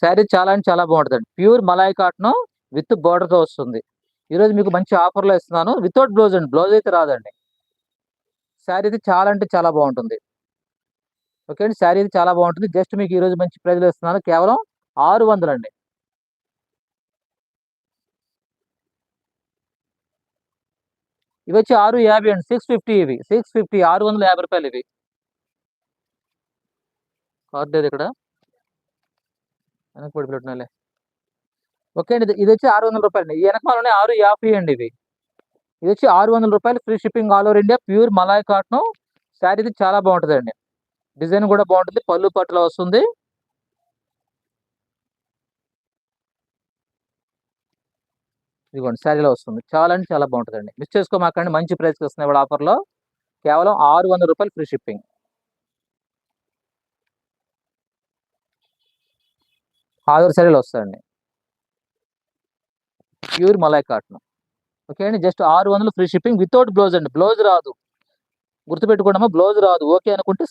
శారీ చాలా అంటే చాలా బాగుంటుందండి. ప్యూర్ మలాయ్ కాటన్ విత్ బోర్డర్‌తో వస్తుంది. ఈరోజు మీకు మంచి ఆఫర్‌లో ఇస్తున్నాను. వితౌట్ బ్లౌజ్ అండి. బ్లౌజ్ అయితే రాదండి. శారీ అయితే చాలా అంటే చాలా బాగుంటుంది. ఓకే అండి. శారీ అయితే చాలా బాగుంటుంది. జస్ట్ మీకు ఈరోజు మంచి ప్రైస్‌లో ఇస్తున్నాను. కేవలం 600 అండి. ఇవొచ్చి 650 అండి. 650 ఇవి. 650 650 ఇవి. కార్డ్ ఏది ఇక్కడ? వెనక్కి పడిపోయినట్టున్నాయిలే. ఓకే అండి. ఇదొచ్చి రూ. 600 ఈ ఎనకమాలనే 650 అండి ఇవి. ఇదొచ్చి రూ. 600 free shipping all over India. Pure Malay cotton. Sari అయితే చాలా బాగుంటదండి. డిజైన్ గూడా బాగుంటుంది. పళ్ళు పట్టులో వస్తుంది. ఇదిగోండి శారీలో వస్తుంది. చాలా అంటే చాలా బాగుంటదండి. మిస్ చేసుకోమాకండి. మంచి ప్రైస్‌కి ఇస్తున్నాం ఇవాళ ఆఫర్‌లో. కేవలం రూ. 600 ఫ్రీ షిప్పింగ్. ఆల్ శారీలో వస్తాయండి. Pure Malay cotton. ఓకే అండి. Just 600 free shipping without blouse అండి. బ్లౌజ్ రాదు. గుర్తుపెట్టుకోండమ్మా బ్లౌజ్ రాదు. ఓకే అనుకుంటే